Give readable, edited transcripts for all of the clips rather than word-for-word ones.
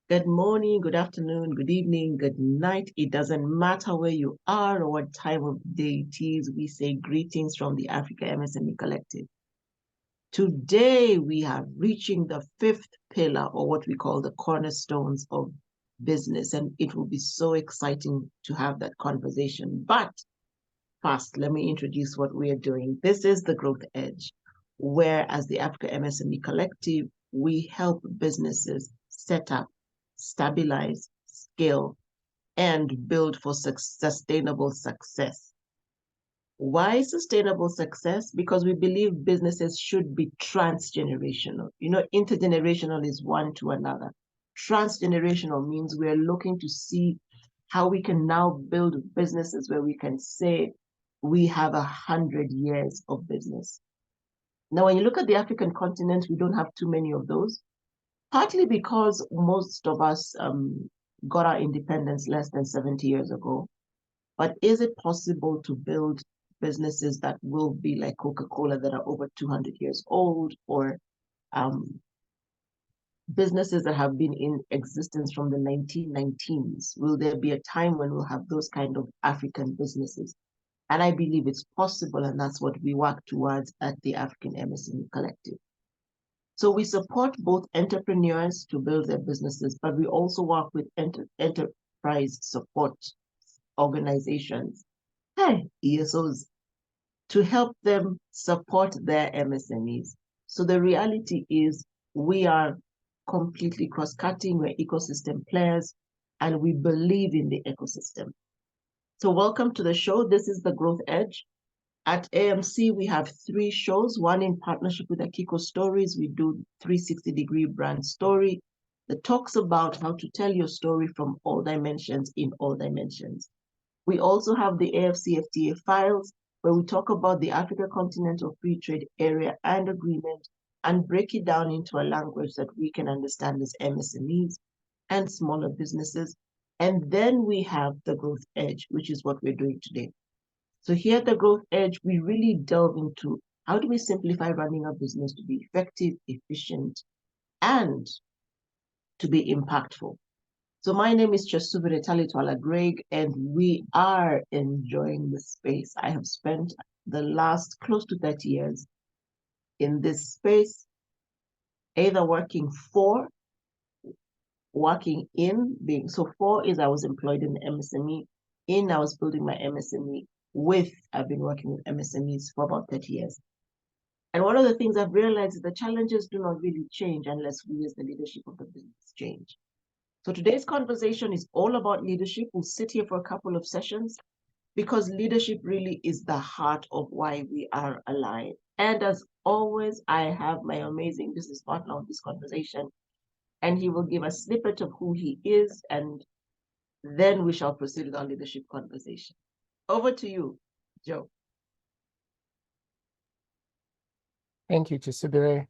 Good morning, good afternoon, good evening, good night. It doesn't matter where you are or what time of day it is. We say greetings from the Africa MSME Collective. Today, we are reaching the fifth pillar, or what we call the cornerstones of business, and it will be so exciting to have that conversation. But first, let me introduce what we are doing. This is the Growth Edge, where as the Africa MSME Collective, we help businesses set up, stabilize, scale, and build for sustainable success. Why sustainable success? Because we believe businesses should be transgenerational. Intergenerational is one to another. Transgenerational means we're looking to see how we can now build businesses where we can say we have 100 years of business. Now, when you look at the African continent, we don't have too many of those, partly because most of us got our independence less than 70 years ago. But is it possible to build businesses that will be like Coca-Cola that are over 200 years old, or businesses that have been in existence from the 1990s? Will there be a time when we'll have those kind of African businesses? And I believe it's possible, and that's what we work towards at the African MSME Collective. So we support both entrepreneurs to build their businesses, but we also work with enterprise support organizations, ESOs, to help them support their MSMEs. So the reality is we are completely cross-cutting, we're ecosystem players, and we believe in the ecosystem. So welcome to the show. This is the Growth Edge. At AMC, we have 3 shows, one in partnership with Akiko Stories. We do 360-degree brand story that talks about how to tell your story from all dimensions in all dimensions. We also have the AFCFTA files, where we talk about the Africa Continental Free Trade Area and Agreement and break it down into a language that we can understand as MSMEs and smaller businesses. And then we have the Growth Edge, which is what we're doing today. So here at the Growth Edge, we really delve into how do we simplify running a business to be effective, efficient, and to be impactful. So my name is Chesubire Talitwala Greg, and we are enjoying the space. I have spent the last close to 30 years in this space, either working for, working in, being, so for is I was employed in the MSME, in I was building my MSME, with I've been working with MSMEs for about 30 years. And one of the things I've realized is the challenges do not really change unless we as the leadership of the business change. So today's conversation is all about leadership. We'll sit here for a couple of sessions because leadership really is the heart of why we are alive. And as always, I have my amazing business partner on this conversation, and he will give a snippet of who he is, and then we shall proceed with our leadership conversation. Over to you, Joe. Thank you, Chisubire.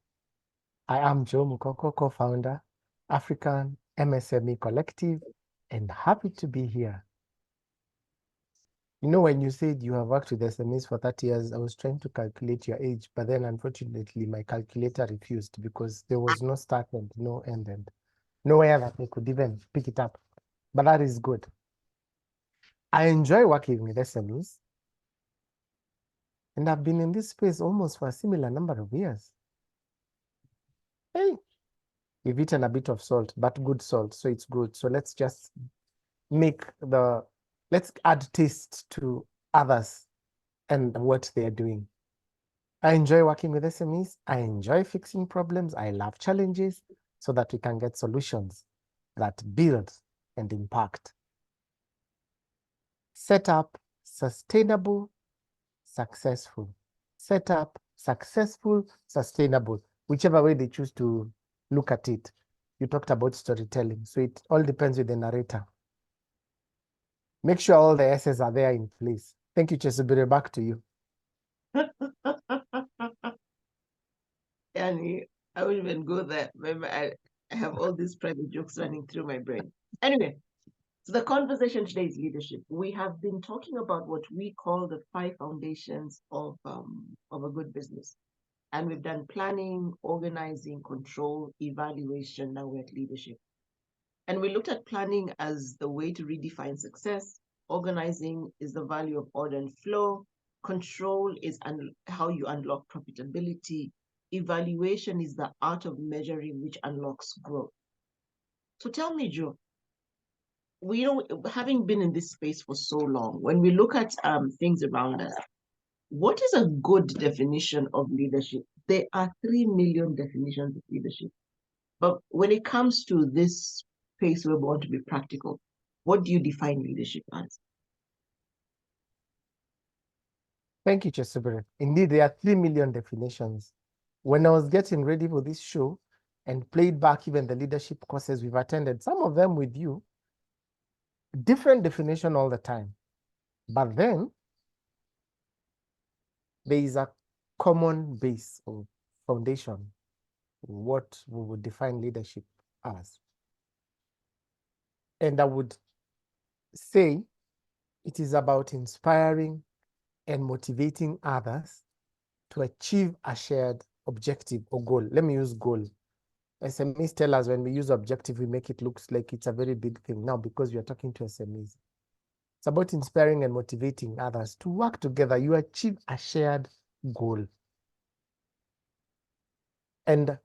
I am Joe Mukoko, co-founder, African MSME Collective, and happy to be here. You know, when you said you have worked with SMEs for 30 years, I was trying to calculate your age, but then unfortunately my calculator refused because there was no start and no end and nowhere that I could even pick it up. But that is good. I enjoy working with SMEs, and I've been in this space almost for a similar number of years. Hey, we've eaten a bit of salt, but good salt, so it's good. So let's just let's add taste to others and what they're doing. I enjoy working with SMEs. I enjoy fixing problems. I love challenges so that we can get solutions that build and impact. Set up, sustainable, successful. Set up, successful, sustainable. Whichever way they choose to look at it. You talked about storytelling, so it all depends with the narrator. Make sure all the S's are there in place. Thank you, Chesubire. Back to you. Yani, I wouldn't even go there. Remember, I have all these private jokes running through my brain. Anyway, so the conversation today is leadership. We have been talking about what we call the 5 foundations of a good business. And we've done planning, organizing, control, evaluation, now we're at leadership. And we looked at planning as the way to redefine success. Organizing is the value of order and flow. Control is how you unlock profitability. Evaluation is the art of measuring, which unlocks growth. So tell me, Joe, having been in this space for so long, when we look at things around us, what is a good definition of leadership? There are 3 million definitions of leadership. But when it comes to this space where we want to be practical, what do you define leadership as? Thank you, Chesubere. Indeed, there are 3 million definitions. When I was getting ready for this show and played back even the leadership courses we've attended, some of them with you, different definition all the time. But then there is a common base or foundation, what we would define leadership as. And I would say it is about inspiring and motivating others to achieve a shared objective or goal. Let me use goal. SMEs tell us when we use objective, we make it look like it's a very big thing. Now, because we are talking to SMEs, it's about inspiring and motivating others to work together. You achieve a shared goal. And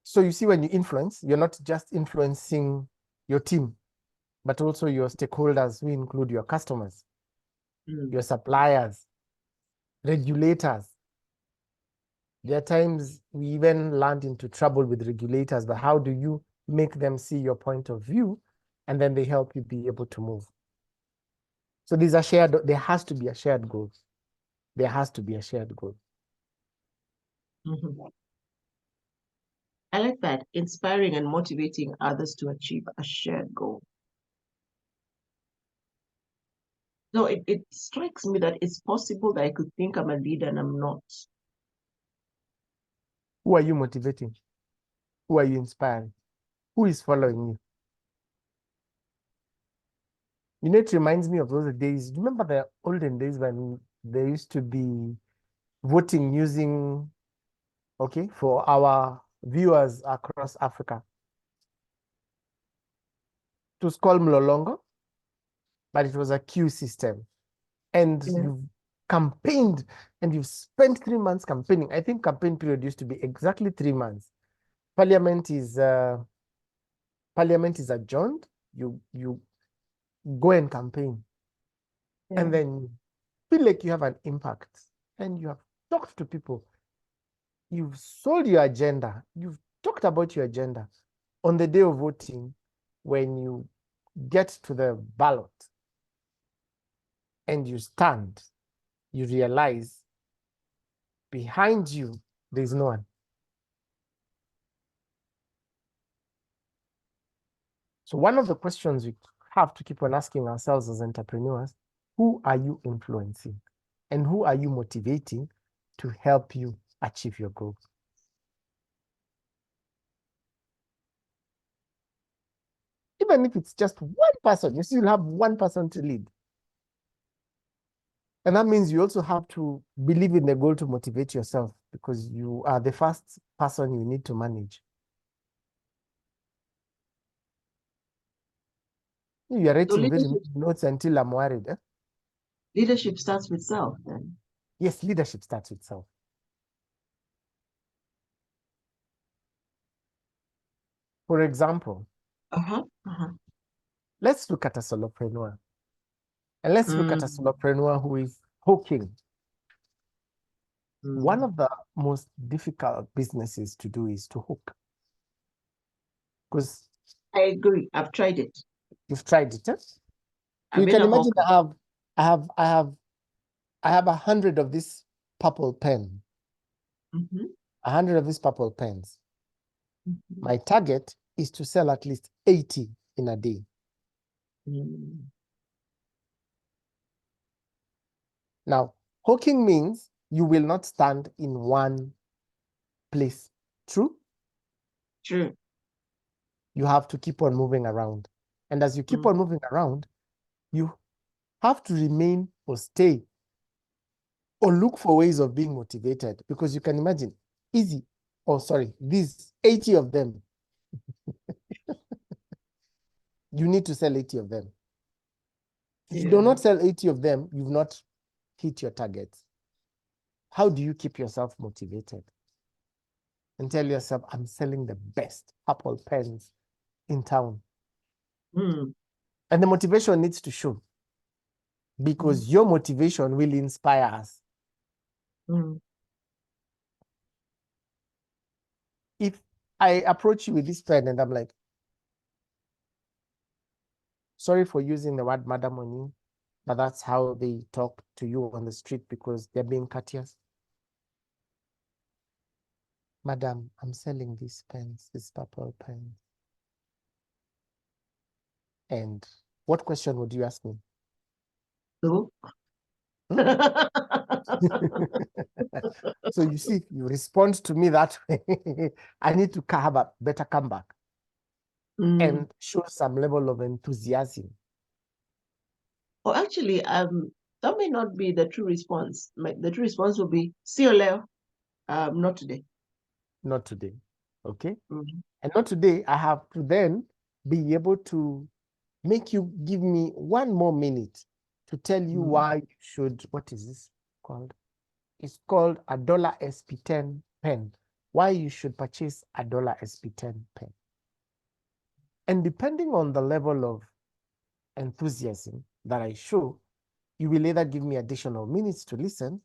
so you see, when you influence, you're not just influencing your team, but also your stakeholders, who include your customers, your suppliers, regulators. There are times we even land into trouble with regulators, but how do you make them see your point of view? And then they help you be able to move. So these are shared, there has to be a shared goal. There has to be a shared goal. I like that, inspiring and motivating others to achieve a shared goal. No, it strikes me that it's possible that I could think I'm a leader and I'm not. Who are you motivating? Who are you inspiring? Who is following you? You know, it reminds me of those days. Do you remember the olden days when there used to be voting using, okay, for our viewers across Africa? It was called Mlolongo, but it was a queue system. And you've campaigned and you've spent 3 months campaigning. I think campaign period used to be exactly 3 months. Parliament is adjourned. You go and campaign, and then you feel like you have an impact, and you have talked to people. You've sold your agenda. You've talked about your agenda. On the day of voting, when you get to the ballot and you stand, you realize behind you, there is no one. So one of the questions we have to keep on asking ourselves as entrepreneurs, who are you influencing? And who are you motivating to help you achieve your goal? Even if it's just one person, you still have one person to lead. And that means you also have to believe in the goal to motivate yourself, because you are the first person you need to manage. You are So writing very many notes until I'm worried. leadership starts with self then? Yes, leadership starts with self. For example, let's look at a solopreneur. And let's look at a solopreneur who is hooking. One of the most difficult businesses to do is to hook. Because I agree. I've tried it. You've tried it, eh? I've You can been a imagine hawker. I have 100 of this purple pen. 100 of these purple pens. My target is to sell at least 80 in a day. Now, hawking means you will not stand in one place. True? True. You have to keep on moving around. And as you keep on moving around, you have to remain or stay or look for ways of being motivated, because you can imagine, easy. oh, sorry, these 80 of them, you need to sell 80 of them. If you do not sell 80 of them, you've not hit your targets. How do you keep yourself motivated? And tell yourself, I'm selling the best Apple pens in town. Mm. And the motivation needs to show, because your motivation will inspire us. Mm. If I approach you with this pen and I'm like, sorry for using the word madam on you, but that's how they talk to you on the street because they're being courteous. Madam, I'm selling these pens, these purple pens. And what question would you ask me? So? So you see, if you respond to me that way, I need to have a better comeback and show some level of enthusiasm. Or actually, that may not be the true response. The true response will be, see you later. Not today. Not today. Okay. And not today, I have to then be able to make you give me 1 more minute to tell you why you should, what is this called? It's called a $SP10 pen. Why you should purchase a $SP10 pen. And depending on the level of enthusiasm that I show, you will either give me additional minutes to listen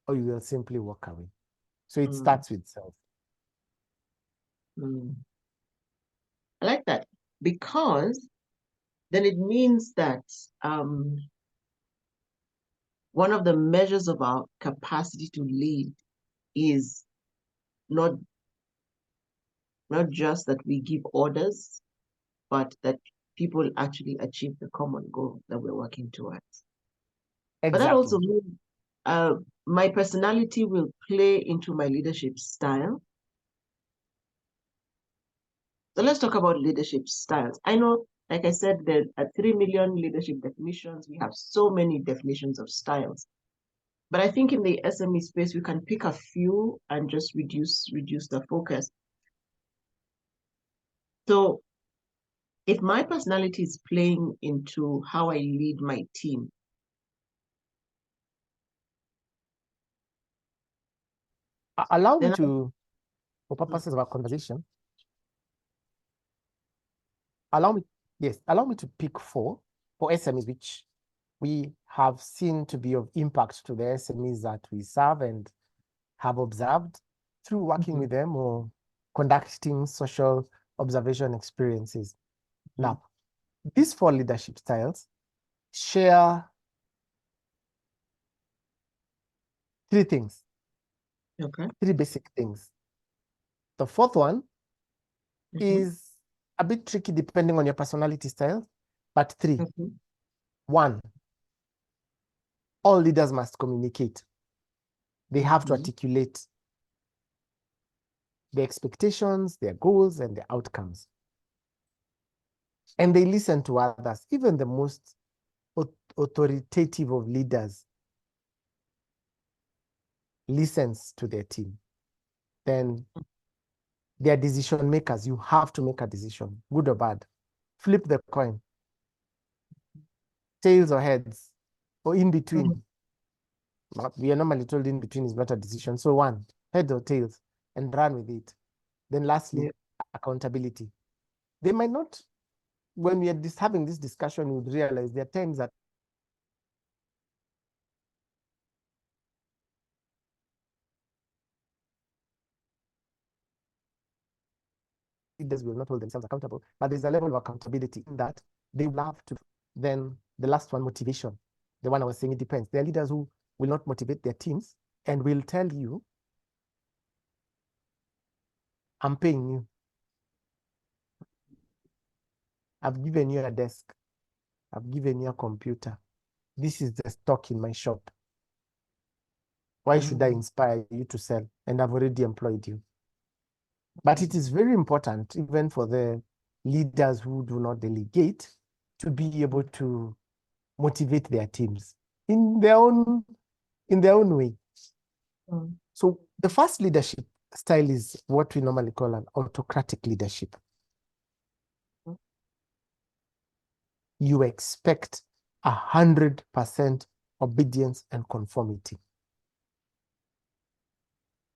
or you will simply walk away. So it starts with self. I like that, because then it means that one of the measures of our capacity to lead is not just that we give orders, but that people actually achieve the common goal that we're working towards. Exactly. But that also means my personality will play into my leadership style. So let's talk about leadership styles. I know, like I said, there are 3 million leadership definitions. We have so many definitions of styles. But I think in the SME space, we can pick a few and just reduce the focus. So if my personality is playing into how I lead my team, allow me to, for purposes of our conversation, allow me to pick 4 for SMEs, which we have seen to be of impact to the SMEs that we serve and have observed through working with them or conducting social observation experiences. Now, these 4 leadership styles share 3 things. Okay. 3 basic things. The 4th one is a bit tricky depending on your personality style, but 3. 1, all leaders must communicate. They have to articulate their expectations, their goals, and their outcomes. And they listen to others. Even the most authoritative of leaders listens to their team. Then they are decision makers. You have to make a decision, good or bad. Flip the coin. Tails or heads, or in between. We are normally told in between is not a decision. So 1, heads or tails, and run with it. Then lastly, accountability. They might not, when we are having this discussion, we would realize there are times that leaders will not hold themselves accountable, but there's a level of accountability in that they will have to. Then the last one, motivation. The one I was saying, it depends. There are leaders who will not motivate their teams and will tell you, I'm paying you. I've given you a desk. I've given you a computer. This is the stock in my shop. Why should I inspire you to sell? And I've already employed you. But it is very important, even for the leaders who do not delegate, to be able to motivate their teams in their own way. So the first leadership style is what we normally call an autocratic leadership. You expect 100% obedience and conformity.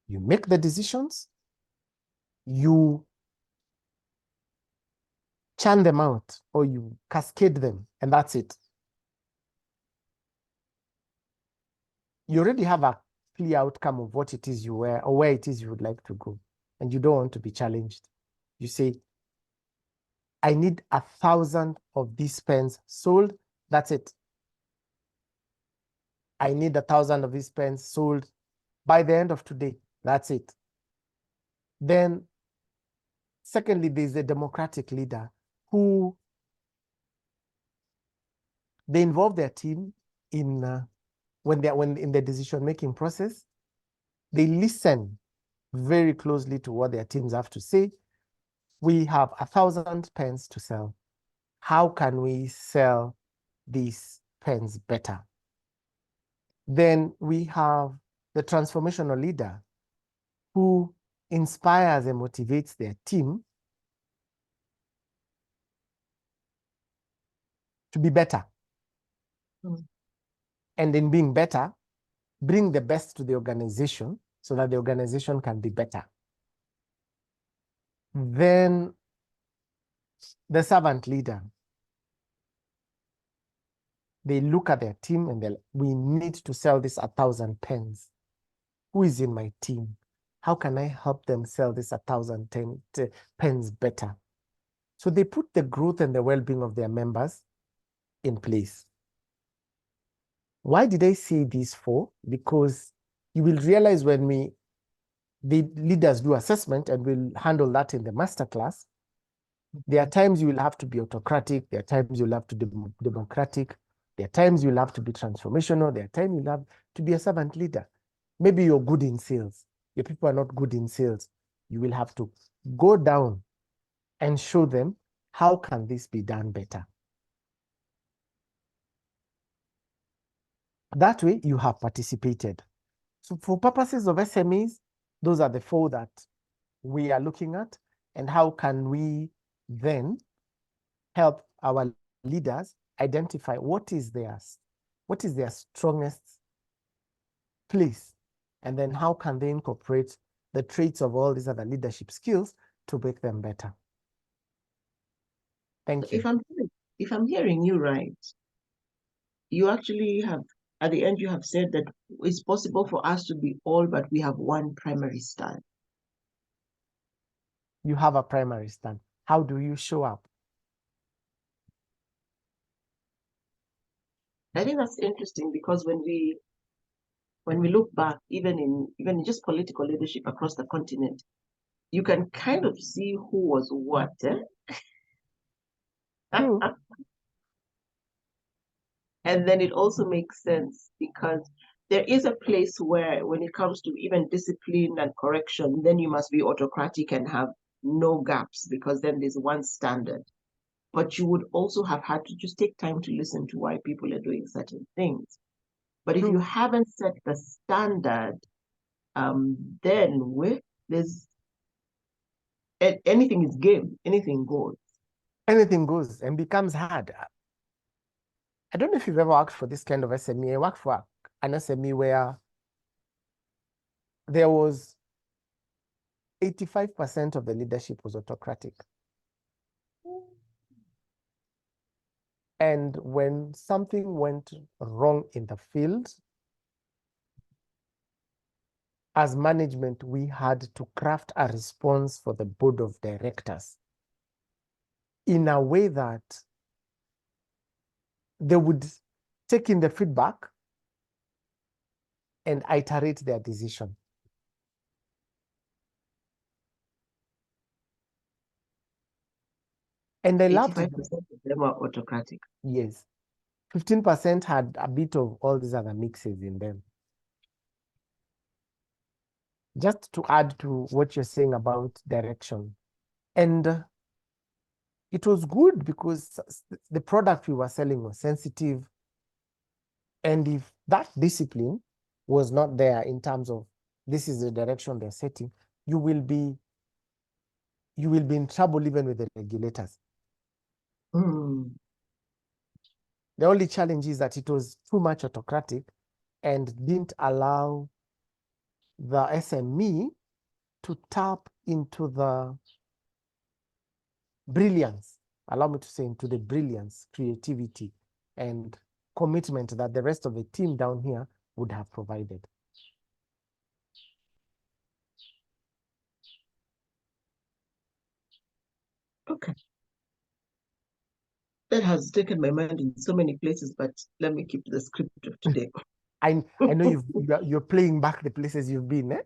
You make the decisions, you churn them out, or you cascade them, and that's it. You already have a clear outcome of what it is you were, or where it is you would like to go, and you don't want to be challenged. You say, I need 1,000 of these pens sold. That's it. I need 1,000 of these pens sold by the end of today. That's it. Then, secondly, there's a democratic leader who they involve their team in when in the decision-making process. They listen very closely to what their teams have to say. We have 1,000 pens to sell. How can we sell these pens better? Then we have the transformational leader who inspires and motivates their team to be better. And in being better, bring the best to the organization so that the organization can be better. Then the servant leader, they look at their team and they're like, we need to sell this 1,000 pens. Who is in my team? How can I help them sell this 1,000 pens better? So they put the growth and the well-being of their members in place. Why did I say these four? Because you will realize when the leaders do assessment, and we'll handle that in the masterclass, there are times you will have to be autocratic, there are times you'll have to be democratic, there are times you'll have to be transformational, there are times you'll have to be a servant leader. Maybe you're good in sales, your people are not good in sales. You will have to go down and show them how can this be done better. That way you have participated. So for purposes of SMEs, those are the four that we are looking at, and how can we then help our leaders identify what is their strongest place, and then how can they incorporate the traits of all these other leadership skills to make them better. Thank you. If I'm hearing you right, you actually have, at the end, you have said that it's possible for us to be all, but we have one primary stand. You have a primary stand. How do you show up? I think that's interesting, because when we look back, even in just political leadership across the continent, you can kind of see who was what. And then it also makes sense, because there is a place where, when it comes to even discipline and correction, then you must be autocratic and have no gaps, because then there's one standard. But you would also have had to just take time to listen to why people are doing certain things. But if you haven't set the standard, then there's anything is game, anything goes. Anything goes and becomes hard. I don't know if you've ever worked for this kind of SME. I worked for an SME where there was 85% of the leadership was autocratic. And when something went wrong in the field, as management, we had to craft a response for the board of directors in a way that they would take in the feedback and iterate their decision. And I loved it. 85% of them were autocratic. Yes. 15% had a bit of all these other mixes in them. Just to add to what you're saying about direction. And it was good because the product we were selling was sensitive. And if that discipline was not there in terms of this is the direction they're setting, you will be in trouble even with the regulators. Mm. The only challenge is that it was too much autocratic and didn't allow the SME to tap into the brilliance, allow me to say, into the brilliance, creativity, and commitment that the rest of the team down here would have provided. Okay. That has taken my mind in so many places, but let me keep the script of today. I know you're playing back the places you've been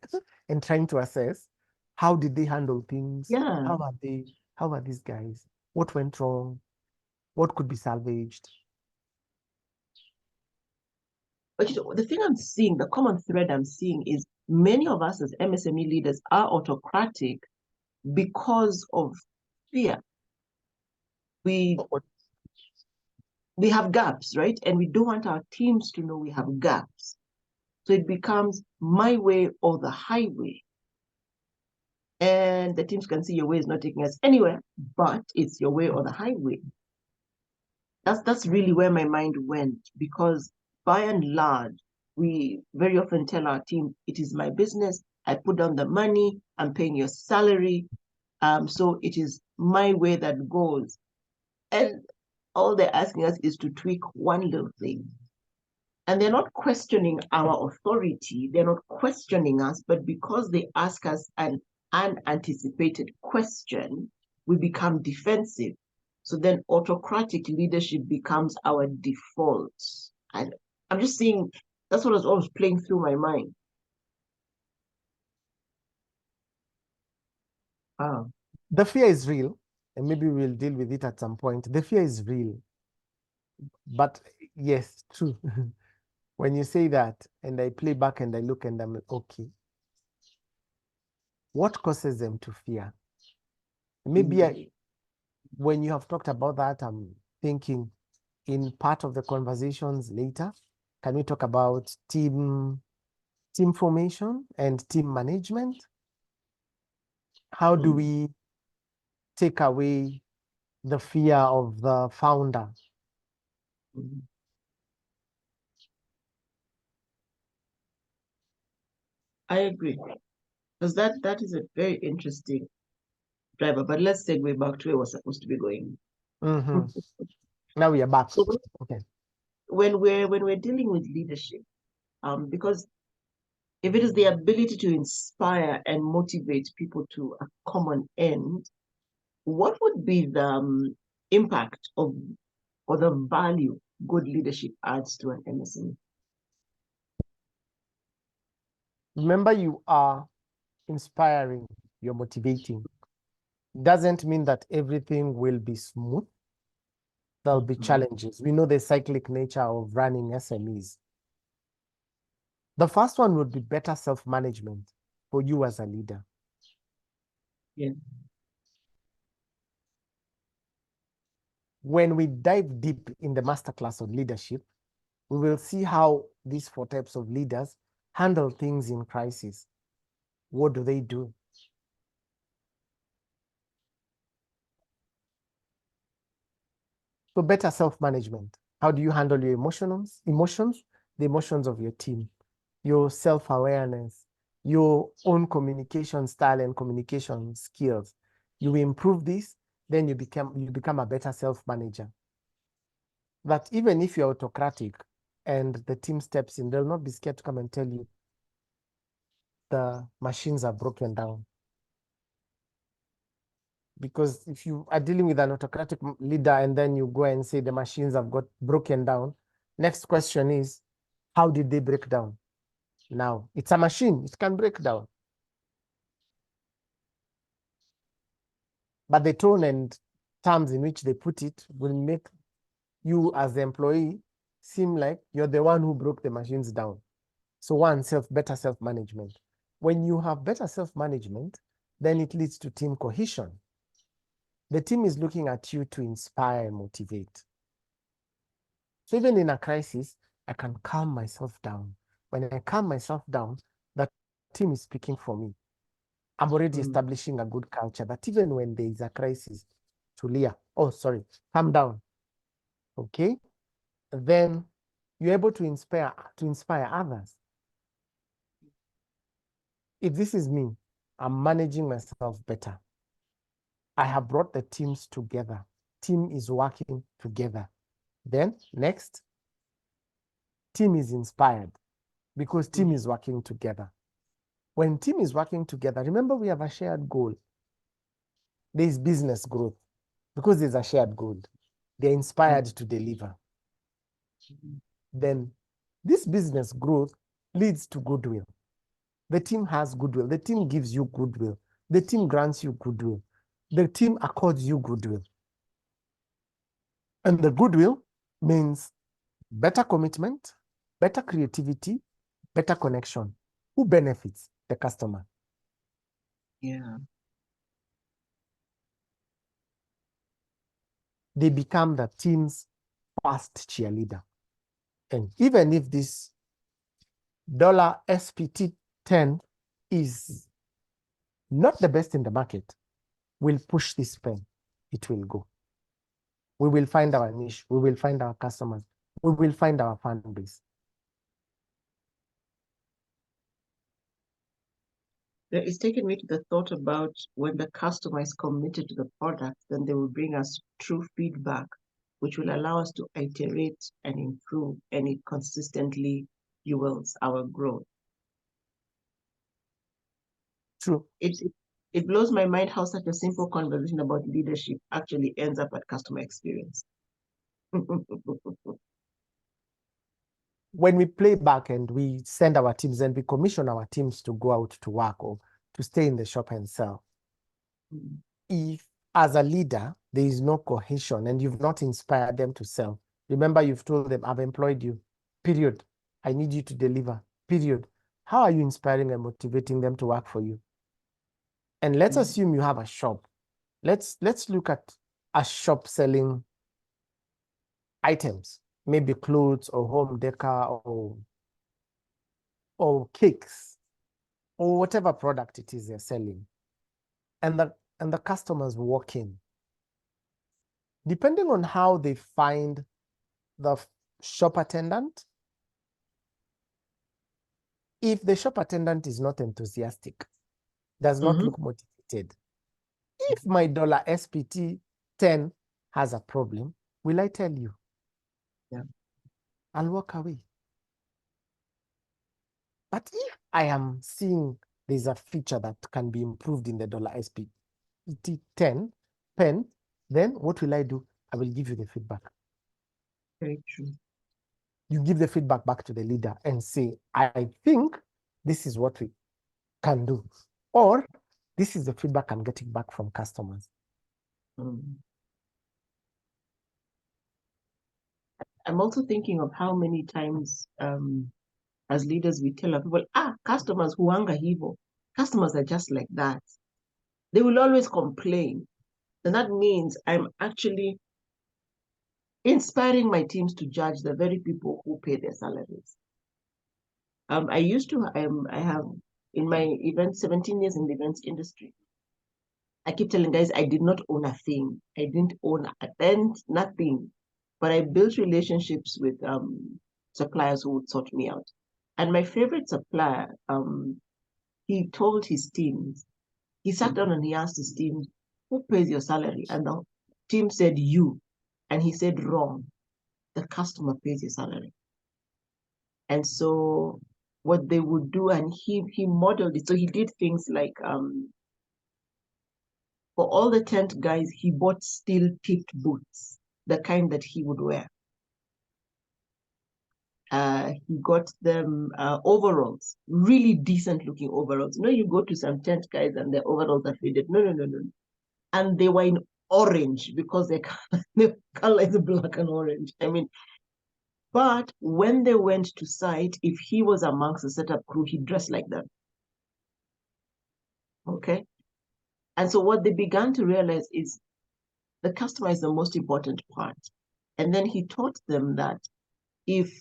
and trying to assess how did they handle things? Yeah. How are these guys? What went wrong? What could be salvaged? But the thing I'm seeing, the common thread I'm seeing is many of us as MSME leaders are autocratic because of fear. We have gaps, right? And we don't want our teams to know we have gaps. So it becomes my way or the highway. And the teams can see your way is not taking us anywhere, but it's your way or the highway. That's really where my mind went, because by and large, we very often tell our team, it is my business. I put down the money, I'm paying your salary. So it is my way that goes. And all they're asking us is to tweak one little thing. And they're not questioning our authority. They're not questioning us, but because they ask us an unanticipated question, we become defensive. So then autocratic leadership becomes our default. And I'm just seeing, that's what was always playing through my mind. Wow. The fear is real, and maybe we'll deal with it at some point. The fear is real. But yes, true. When you say that, and I play back and I look and I'm like, okay, what causes them to fear? Maybe when you have talked about that, I'm thinking in part of the conversations later, can we talk about team formation and team management? How do we take away the fear of the founder? I agree. Because that is a very interesting driver. But let's segue back to where we're supposed to be going. Now we are back. So okay. When we're dealing with leadership, because if it is the ability to inspire and motivate people to a common end, what would be the impact of or the value good leadership adds to an MSME? Remember, you are inspiring, you're motivating. Doesn't mean that everything will be smooth. There'll be challenges. We know the cyclic nature of running SMEs. The first one would be better self-management for you as a leader. Yeah. When we dive deep in the masterclass on leadership, we will see how these 4 types of leaders handle things in crisis. What do they do? So better self-management. How do you handle your emotions, the emotions of your team, your self-awareness, your own communication style and communication skills? You improve this, then you become a better self-manager. That even if you're autocratic and the team steps in, they'll not be scared to come and tell you the machines are broken down. Because if you are dealing with an autocratic leader and then you go and say the machines have got broken down, next question is, how did they break down? Now, it's a machine, it can break down. But the tone and terms in which they put it will make you as the employee seem like you're the one who broke the machines down. So one, better self-management. When you have better self-management, then it leads to team cohesion. The team is looking at you to inspire and motivate. So even in a crisis, I can calm myself down. When I calm myself down, the team is speaking for me. I'm already establishing a good culture that even when there is a crisis, Tulia, oh, sorry, calm down. Okay? Then you're able to inspire others. If this is me, I'm managing myself better. I have brought the teams together. Team is working together. Then next, team is inspired because team is working together. When team is working together, remember we have a shared goal. There is business growth because there's a shared goal. They're inspired to deliver. Then this business growth leads to goodwill. The team has goodwill. The team gives you goodwill. The team grants you goodwill. The team accords you goodwill. And the goodwill means better commitment, better creativity, better connection. Who benefits? The customer. Yeah. They become the team's first cheerleader. And even if this $SPT10 is not the best in the market, we'll push this pen. It will go. We will find our niche. We will find our customers. We will find our fan base. It's taken me to the thought about when the customer is committed to the product, then they will bring us true feedback, which will allow us to iterate and improve, and it consistently fuels our growth. True. It blows my mind how such a simple conversation about leadership actually ends up at customer experience. When we play back and we send our teams and we commission our teams to go out to work or to stay in the shop and sell, if as a leader, there is no cohesion and you've not inspired them to sell, remember you've told them, I've employed you, period. I need you to deliver, period. How are you inspiring and motivating them to work for you? And let's assume you have a shop. Let's look at a shop selling items, maybe clothes or home decor or cakes or whatever product it is they're selling. And the customers walk in. Depending on how they find the shop attendant, if the shop attendant is not enthusiastic, does not look motivated, if my $SPT10 has a problem, will I tell you? Yeah. I'll walk away. But if I am seeing there's a feature that can be improved in the $SPT10 pen, then what will I do? I will give you the feedback. Very true. You give the feedback back to the leader and say, I think this is what we can do. Or this is the feedback I'm getting back from customers. I'm also thinking of how many times as leaders we tell our people, customers huanga hivo. Customers are just like that. They will always complain. And that means I'm actually inspiring my teams to judge the very people who pay their salaries. I have in my 17 years in the events industry, I keep telling guys, I did not own a thing. I didn't own a tent, nothing. But I built relationships with suppliers who would sort me out. And my favorite supplier, he told his teams, he sat down and he asked his team, who pays your salary? And the team said, you. And he said, wrong. The customer pays your salary. And so what they would do, and he modeled it. So he did things like, for all the tent guys, he bought steel tipped boots, the kind that he would wear. He got them overalls, really decent looking overalls. You go to some tent guys and their overalls are faded. No. And they were in orange because their color is black and orange. But when they went to site, if he was amongst the setup crew, he dressed like them. Okay? And so what they began to realize is the customer is the most important part. And then he taught them that if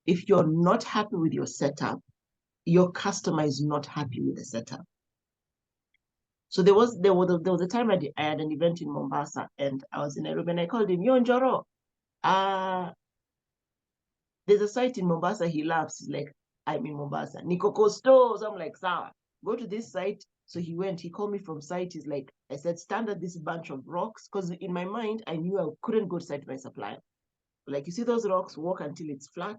you're not happy with your setup, your customer is not happy with the setup. So there was a time I had an event in Mombasa and I was in Nairobi and I called him, Yo Njoro, there's a site in Mombasa. He laughs. He's like, I'm in Mombasa. Nikoko stores. I'm like, Sawa, go to this site. So he went, he called me from site. He's like, I said, stand at this bunch of rocks. Because in my mind, I knew I couldn't go to site my supplier. Like, you see those rocks, walk until it's flat.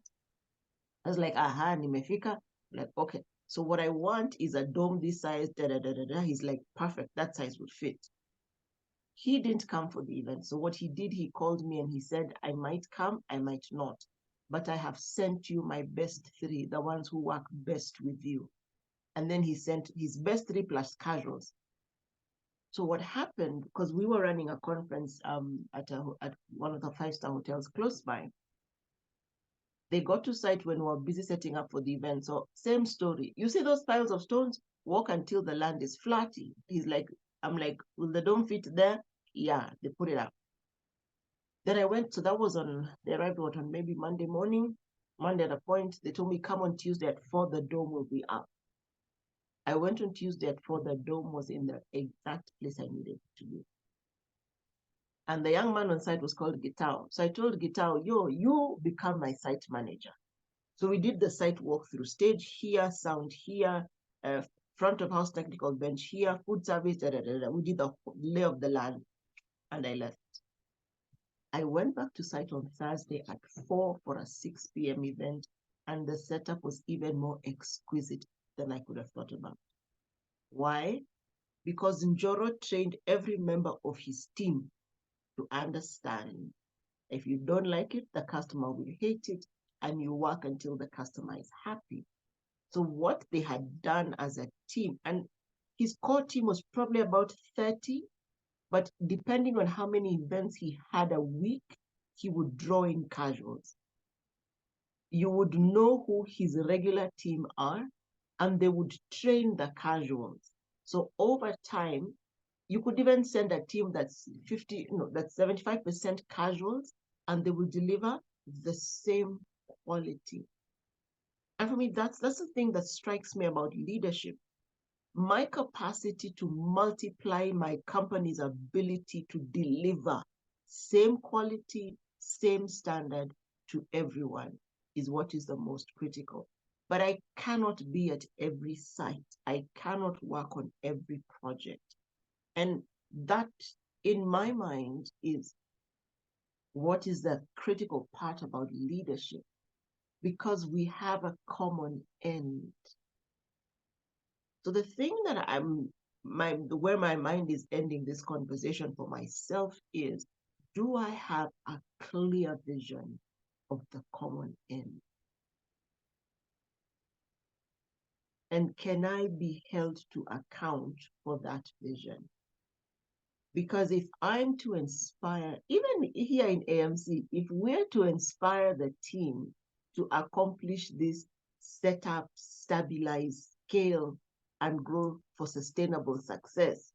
I was like, aha, nimefika. Like, okay. So what I want is a dome this size, da da da da da. He's like, perfect, that size would fit. He didn't come for the event. So what he did, he called me and he said, I might come, I might not. But I have sent you my best 3, the ones who work best with you. And then he sent his best 3 plus casuals. So what happened, because we were running a conference at one of the 5-star hotels close by, they got to site when we were busy setting up for the event. So same story. You see those piles of stones? Walk until the land is flatty. He's like, I'm like, will the dome fit there? Yeah, they put it up. Then I went, so that was they arrived on maybe Monday morning. Monday at a point, they told me, come on Tuesday at 4, the dome will be up. I went on Tuesday at 4, the dome was in the exact place I needed to be. And the young man on site was called Gitao. So I told Gitao, yo, you become my site manager. So we did the site walkthrough, stage here, sound here, front of house technical bench here, food service, da, da, da, da. We did the lay of the land and I left. I went back to site on Thursday at 4 for a 6 p.m. event, and the setup was even more exquisite than I could have thought about. Why? Because Njoro trained every member of his team to understand if you don't like it, the customer will hate it, and you work until the customer is happy. So what they had done as a team, and his core team was probably about 30, but depending on how many events he had a week, he would draw in casuals. You would know who his regular team are, and they would train the casuals. So over time, you could even send a team that's 75% casuals, and they will deliver the same quality. And for me, that's the thing that strikes me about leadership. My capacity to multiply my company's ability to deliver same quality, same standard to everyone is what is the most critical. But I cannot be at every site. I cannot work on every project. And that, in my mind, is what is the critical part about leadership, because we have a common end. So the thing that where my mind is ending this conversation for myself is, do I have a clear vision of the common end? And can I be held to account for that vision? Because if I'm to inspire, even here in AMC, if we're to inspire the team to accomplish this setup, stabilize, scale, and grow for sustainable success,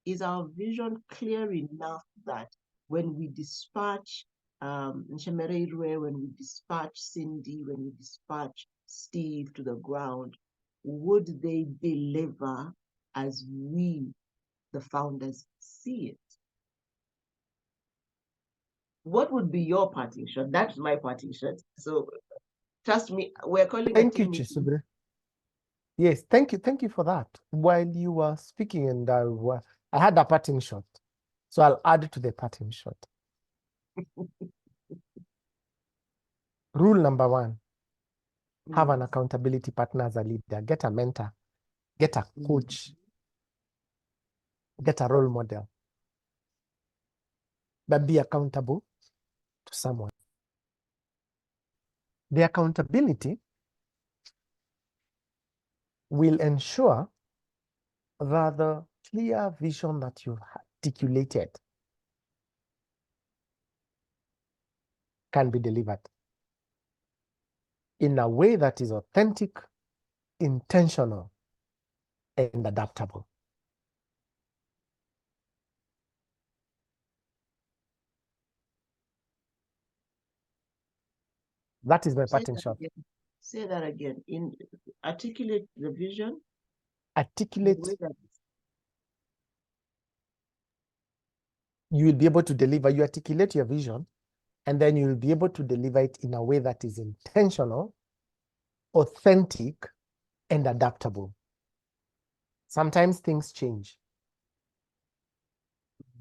is our vision clear enough that when we dispatch Nshemererwe, when we dispatch Cindy, when we dispatch Steve to the ground, would they deliver as we, the founders, see it? What would be your parting shot? That's my parting shot. So trust me, we're calling Thank you, Chisubire. Yes, thank you for that. While you were speaking, and I had a parting shot, so I'll add to the parting shot. Rule number 1, have an accountability partner as a leader. Get a mentor, get a coach, get a role model, but be accountable to someone. The accountability will ensure that the clear vision that you've articulated can be delivered in a way that is authentic, intentional, and adaptable. That is my parting shot. Say that again. Articulate the vision. Articulate. You will be able to deliver. You articulate your vision, and then you will be able to deliver it in a way that is intentional, authentic, and adaptable. Sometimes things change,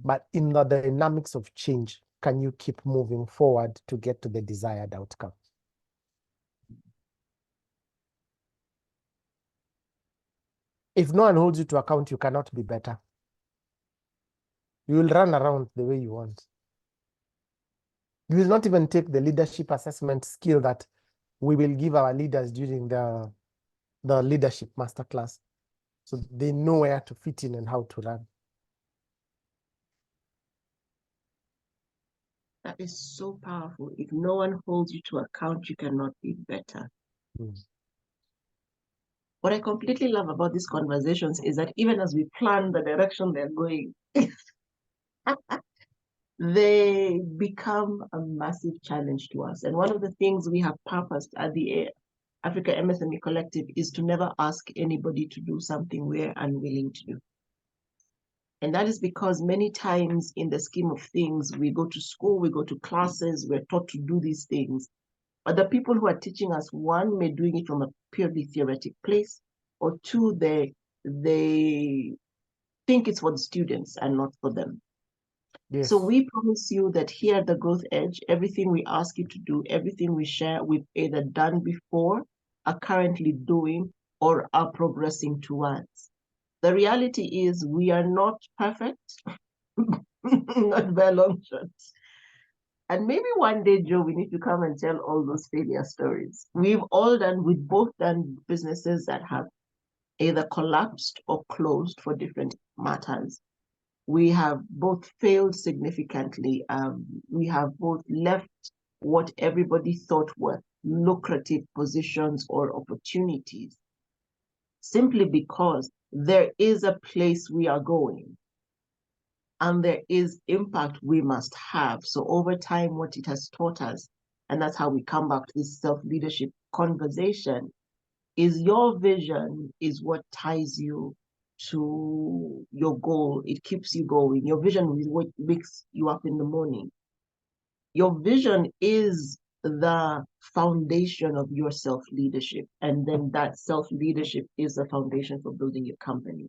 but in the dynamics of change, can you keep moving forward to get to the desired outcome? If no one holds you to account, you cannot be better. You will run around the way you want. You will not even take the leadership assessment skill that we will give our leaders during the leadership masterclass, so they know where to fit in and how to run. That is so powerful. If no one holds you to account, you cannot be better. What I completely love about these conversations is that even as we plan the direction they're going, they become a massive challenge to us. And one of the things we have purposed at the Africa MSME Collective is to never ask anybody to do something we're unwilling to do. And that is because many times in the scheme of things, we go to school, we go to classes, we're taught to do these things. But the people who are teaching us, one, may doing it from a purely theoretic place, or two, they think it's for the students and not for them. Yes. So we promise you that here at the Growth Edge, everything we ask you to do, everything we share, we've either done before, are currently doing, or are progressing towards. The reality is we are not perfect, not by long shots. And maybe one day, Joe, we need to come and tell all those failure stories. We've both done businesses that have either collapsed or closed for different matters. We have both failed significantly. We have both left what everybody thought were lucrative positions or opportunities simply because there is a place we are going and there is impact we must have. So over time, what it has taught us, and that's how we come back to this self-leadership conversation, is your vision is what ties you to your goal. It keeps you going. Your vision is what wakes you up in the morning. Your vision is the foundation of your self-leadership. And then that self-leadership is the foundation for building your company.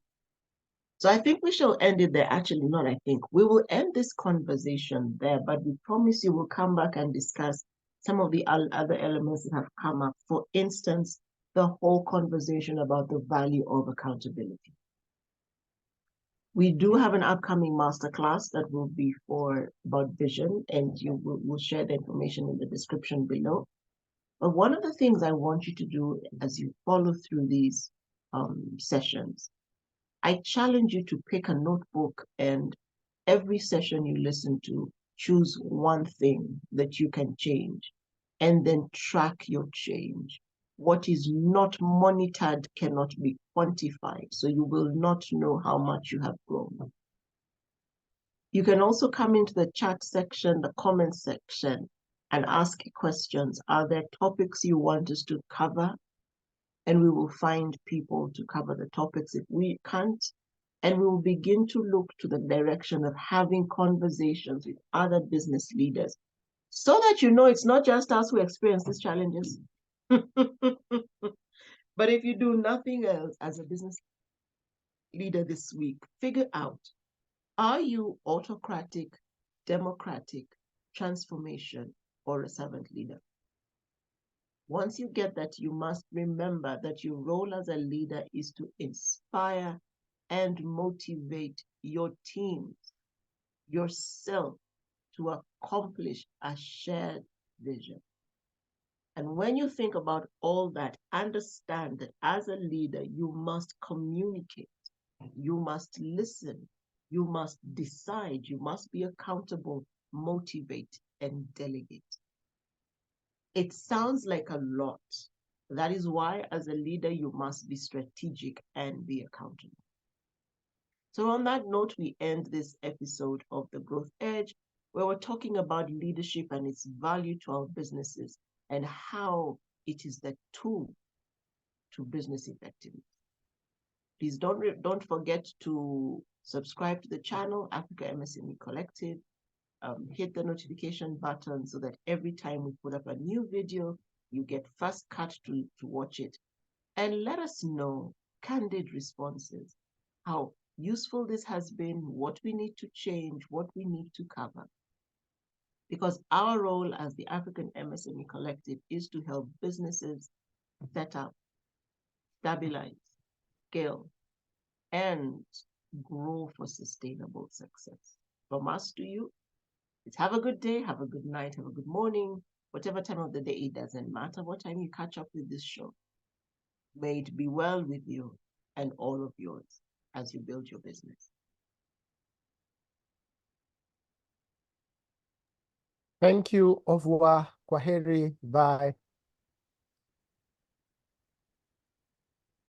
So I think we shall end it there. Actually, not I think. We will end this conversation there, but we promise you we'll come back and discuss some of the other elements that have come up. For instance, the whole conversation about the value of accountability. We do have an upcoming masterclass that will be about vision, and we'll share the information in the description below. But one of the things I want you to do as you follow through these sessions, I challenge you to pick a notebook and every session you listen to, choose one thing that you can change and then track your change. What is not monitored cannot be quantified, so you will not know how much you have grown. You can also come into the chat section, the comment section, and ask questions. Are there topics you want us to cover? And we will find people to cover the topics if we can't. And we will begin to look to the direction of having conversations with other business leaders so that you know it's not just us who experience these challenges. But if you do nothing else as a business leader this week, figure out, are you autocratic, democratic, transformation, or a servant leader? Once you get that, you must remember that your role as a leader is to inspire and motivate your teams, yourself, to accomplish a shared vision. And when you think about all that, understand that as a leader, you must communicate, you must listen, you must decide, you must be accountable, motivate, and delegate. It sounds like a lot. That is why, as a leader, you must be strategic and be accountable. So on that note, we end this episode of The Growth Edge, where we're talking about leadership and its value to our businesses and how It is the tool to business effectiveness. Please don't forget to subscribe to the channel, Africa MSME Collective. Hit the notification button so that every time we put up a new video, you get first cut to watch it. And let us know candid responses, how useful this has been, what we need to change, what we need to cover. Because our role as the African MSME Collective is to help businesses set up, stabilize, scale, and grow for sustainable success. From us to you, it's have a good day, have a good night, have a good morning, whatever time of the day, it doesn't matter what time you catch up with this show. May it be well with you and all of yours as you build your business. Thank you. Au revoir. Kwaheri. Bye.